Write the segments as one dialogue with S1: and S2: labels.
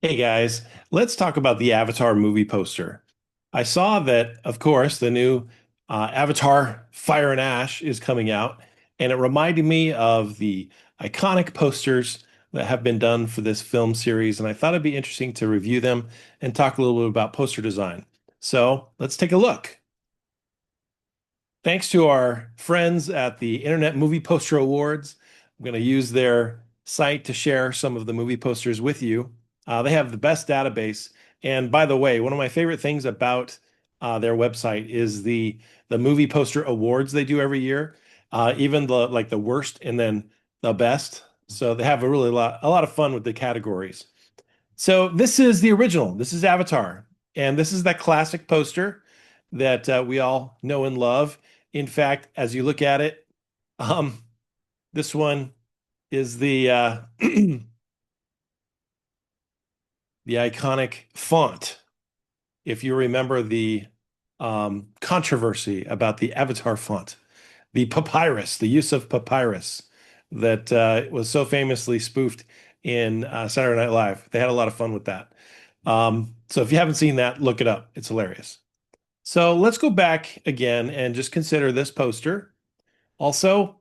S1: Hey guys, let's talk about the Avatar movie poster. I saw that, of course, the new Avatar Fire and Ash is coming out, and it reminded me of the iconic posters that have been done for this film series, and I thought it'd be interesting to review them and talk a little bit about poster design. So let's take a look. Thanks to our friends at the Internet Movie Poster Awards, I'm going to use their site to share some of the movie posters with you. They have the best database. And by the way, one of my favorite things about their website is the movie poster awards they do every year, even the worst and then the best. So they have a lot of fun with the categories. So this is the original. This is Avatar, and this is that classic poster that we all know and love. In fact, as you look at it, um, this one is the the iconic font. If you remember the controversy about the Avatar font, the Papyrus, the use of Papyrus that was so famously spoofed in Saturday Night Live. They had a lot of fun with that. So if you haven't seen that, look it up. It's hilarious. So let's go back again and just consider this poster. Also,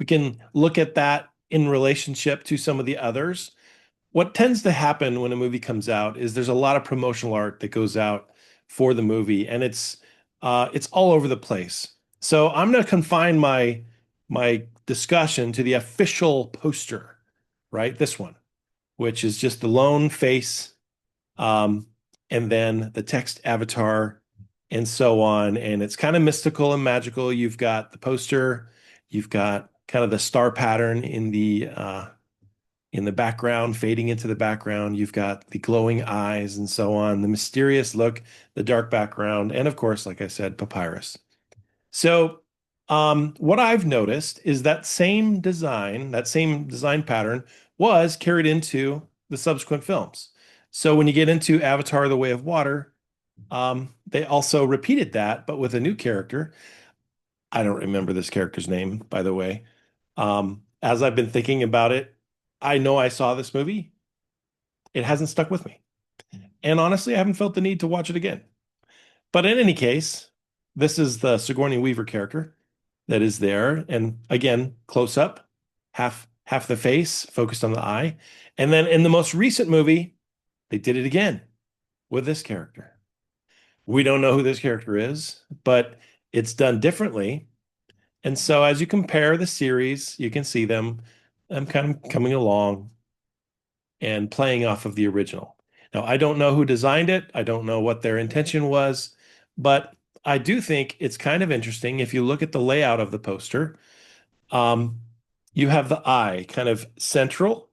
S1: we can look at that in relationship to some of the others. What tends to happen when a movie comes out is there's a lot of promotional art that goes out for the movie, and it's all over the place. So I'm going to confine my discussion to the official poster, right? This one, which is just the lone face, um, and then the text avatar, and so on. And it's kind of mystical and magical. You've got the poster, you've got kind of the star pattern in the background, fading into the background. You've got the glowing eyes and so on, the mysterious look, the dark background, and of course, like I said, papyrus. So, what I've noticed is that same design pattern was carried into the subsequent films. So when you get into Avatar: The Way of Water, they also repeated that, but with a new character. I don't remember this character's name, by the way. As I've been thinking about it, I know I saw this movie. It hasn't stuck with me. And honestly, I haven't felt the need to watch it again. But in any case, this is the Sigourney Weaver character that is there. And again, close up, half the face focused on the eye. And then in the most recent movie, they did it again with this character. We don't know who this character is, but it's done differently. And so as you compare the series, you can see them kind of coming along and playing off of the original. Now, I don't know who designed it. I don't know what their intention was, but I do think it's kind of interesting if you look at the layout of the poster. Um, you have the eye kind of central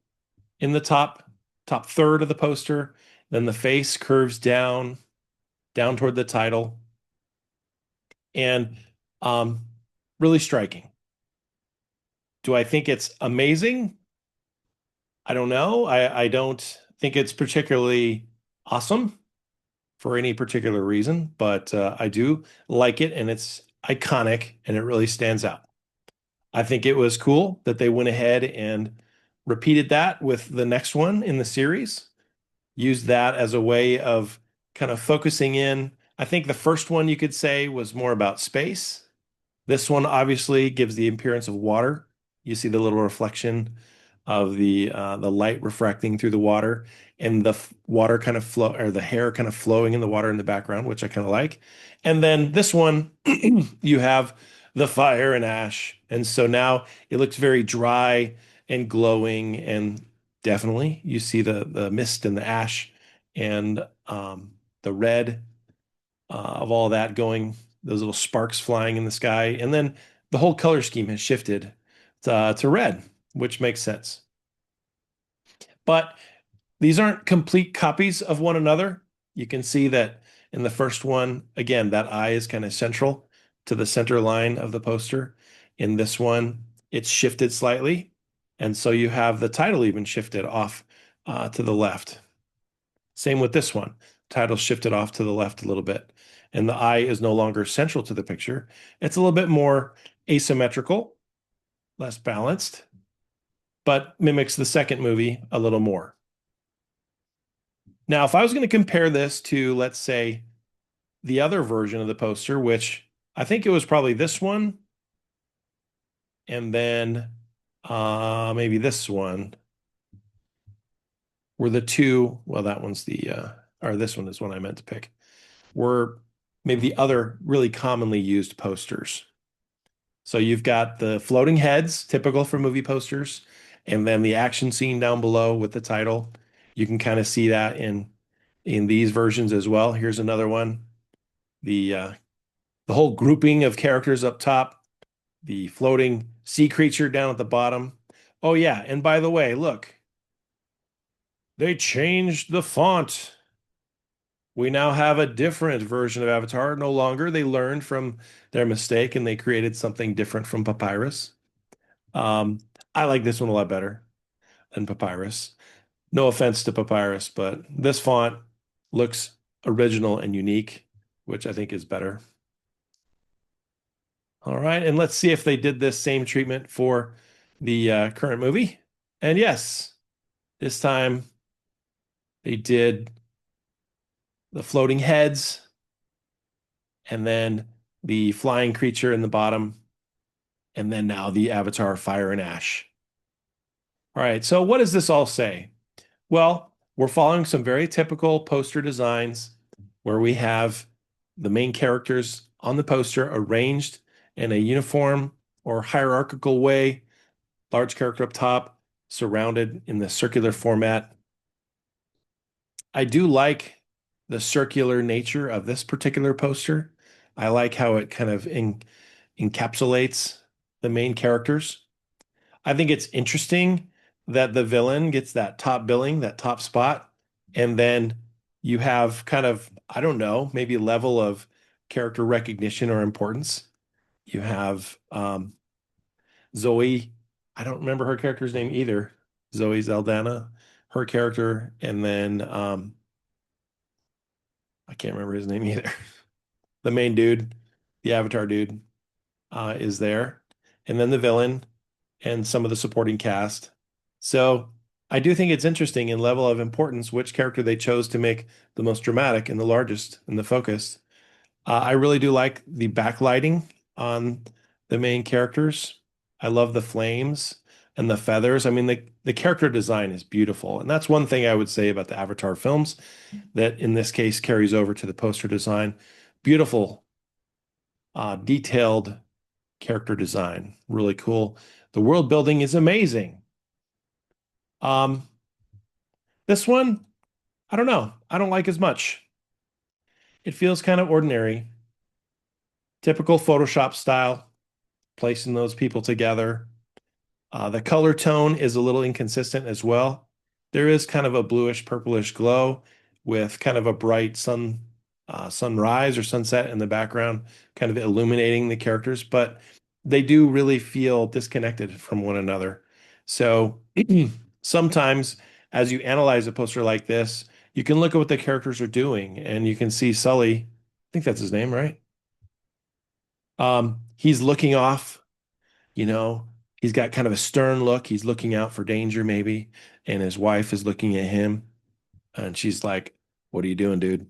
S1: in the top third of the poster. Then the face curves down toward the title, and um, really striking. Do I think it's amazing? I don't know. I don't think it's particularly awesome for any particular reason, but I do like it, and it's iconic, and it really stands out. I think it was cool that they went ahead and repeated that with the next one in the series, used that as a way of kind of focusing in. I think the first one you could say was more about space. This one obviously gives the appearance of water. You see the little reflection of the light refracting through the water, and the water kind of flow, or the hair kind of flowing in the water in the background, which I kind of like. And then this one, you have the fire and ash, and so now it looks very dry and glowing, and definitely you see the mist and the ash and the red of all that going, those little sparks flying in the sky. And then the whole color scheme has shifted to red, which makes sense. But these aren't complete copies of one another. You can see that in the first one, again, that eye is kind of central to the center line of the poster. In this one, it's shifted slightly. And so you have the title even shifted off to the left. Same with this one. Title shifted off to the left a little bit. And the eye is no longer central to the picture. It's a little bit more asymmetrical, less balanced, but mimics the second movie a little more. Now, if I was going to compare this to, let's say, the other version of the poster, which I think it was probably this one, and then maybe this one, were the two, well, that one's or this one is one I meant to pick, were maybe the other really commonly used posters. So you've got the floating heads, typical for movie posters, and then the action scene down below with the title. You can kind of see that in these versions as well. Here's another one. The whole grouping of characters up top, the floating sea creature down at the bottom. Oh yeah, and by the way, look, they changed the font. We now have a different version of Avatar. No longer they learned from their mistake and they created something different from Papyrus. Um, I like this one a lot better than Papyrus. No offense to Papyrus, but this font looks original and unique, which I think is better. All right, and let's see if they did this same treatment for the current movie. And yes, this time they did the floating heads and then the flying creature in the bottom, and then now the Avatar Fire and Ash. All right, so what does this all say? Well, we're following some very typical poster designs where we have the main characters on the poster arranged in a uniform or hierarchical way, large character up top, surrounded in the circular format. I do like the circular nature of this particular poster. I like how it kind of encapsulates the main characters. I think it's interesting that the villain gets that top billing, that top spot, and then you have kind of, I don't know, maybe a level of character recognition or importance. You have Zoe, I don't remember her character's name either. Zoe Saldana, her character, and then I can't remember his name either. The main dude, the Avatar dude, is there, and then the villain and some of the supporting cast. So I do think it's interesting in level of importance which character they chose to make the most dramatic and the largest and the focus. I really do like the backlighting on the main characters. I love the flames and the feathers. I mean, the character design is beautiful. And that's one thing I would say about the Avatar films that in this case carries over to the poster design. Beautiful, detailed character design. Really cool. The world building is amazing. Um, this one, I don't know. I don't like as much. It feels kind of ordinary. Typical Photoshop style, placing those people together. The color tone is a little inconsistent as well. There is kind of a bluish purplish glow with kind of a bright sunrise or sunset in the background, kind of illuminating the characters, but they do really feel disconnected from one another. So sometimes as you analyze a poster like this, you can look at what the characters are doing and you can see Sully, I think that's his name, right? He's looking off, you know, he's got kind of a stern look. He's looking out for danger, maybe. And his wife is looking at him and she's like, "What are you doing, dude?"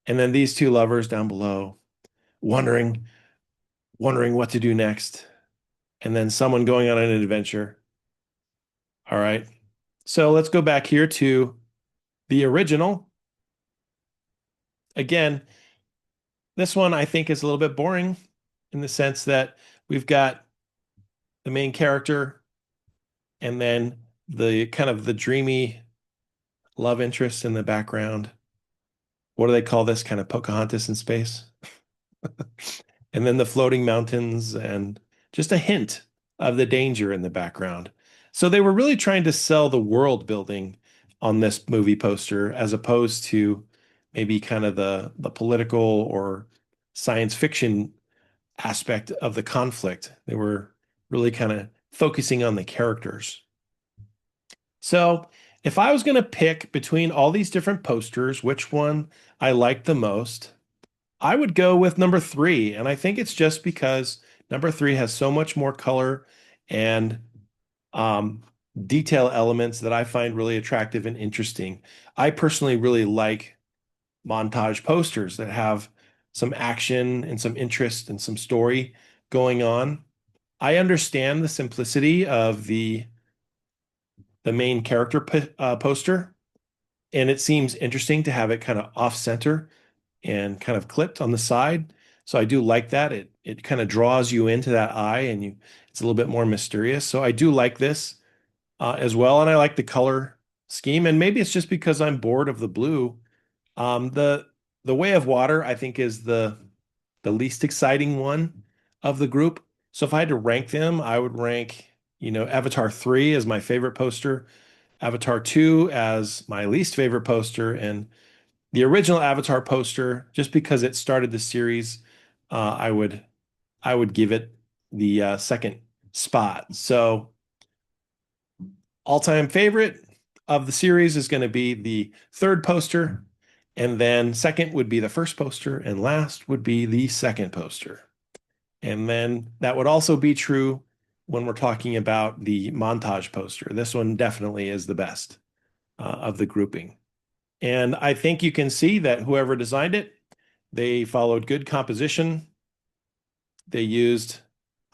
S1: And then these two lovers down below, wondering, wondering what to do next. And then someone going on an adventure. All right. So let's go back here to the original. Again, this one I think is a little bit boring in the sense that we've got the main character and then the kind of the dreamy love interest in the background. What do they call this? Kind of Pocahontas in space. And then the floating mountains and just a hint of the danger in the background. So they were really trying to sell the world building on this movie poster as opposed to maybe kind of the political or science fiction aspect of the conflict. They were really kind of focusing on the characters. So if I was going to pick between all these different posters, which one I liked the most, I would go with number three. And I think it's just because number three has so much more color and um, detail elements that I find really attractive and interesting. I personally really like montage posters that have some action and some interest and some story going on. I understand the simplicity of the main character poster, and it seems interesting to have it kind of off center and kind of clipped on the side. So I do like that. It kind of draws you into that eye, and it's a little bit more mysterious. So I do like this as well, and I like the color scheme. And maybe it's just because I'm bored of the blue. The Way of Water, I think, is the least exciting one of the group. So if I had to rank them, I would rank, Avatar 3 as my favorite poster, Avatar 2 as my least favorite poster, and the original Avatar poster, just because it started the series, I would give it the second spot. So all-time favorite of the series is going to be the third poster, and then second would be the first poster, and last would be the second poster. And then that would also be true when we're talking about the montage poster. This one definitely is the best of the grouping. And I think you can see that whoever designed it, they followed good composition. They used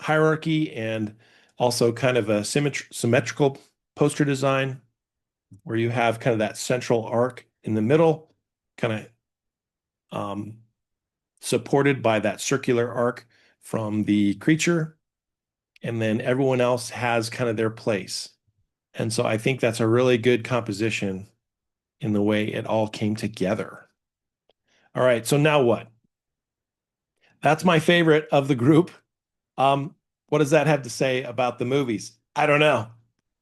S1: hierarchy and also kind of a symmetrical poster design where you have kind of that central arc in the middle, kind of supported by that circular arc from the creature. And then everyone else has kind of their place. And so I think that's a really good composition in the way it all came together. All right, so now what? That's my favorite of the group. What does that have to say about the movies? I don't know.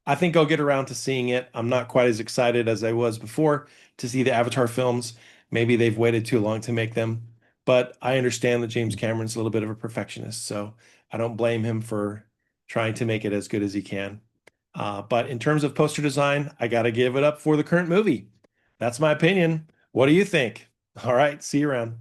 S1: I think I'll get around to seeing it. I'm not quite as excited as I was before to see the Avatar films. Maybe they've waited too long to make them, but I understand that James Cameron's a little bit of a perfectionist, so I don't blame him for trying to make it as good as he can. But in terms of poster design, I got to give it up for the current movie. That's my opinion. What do you think? All right, see you around.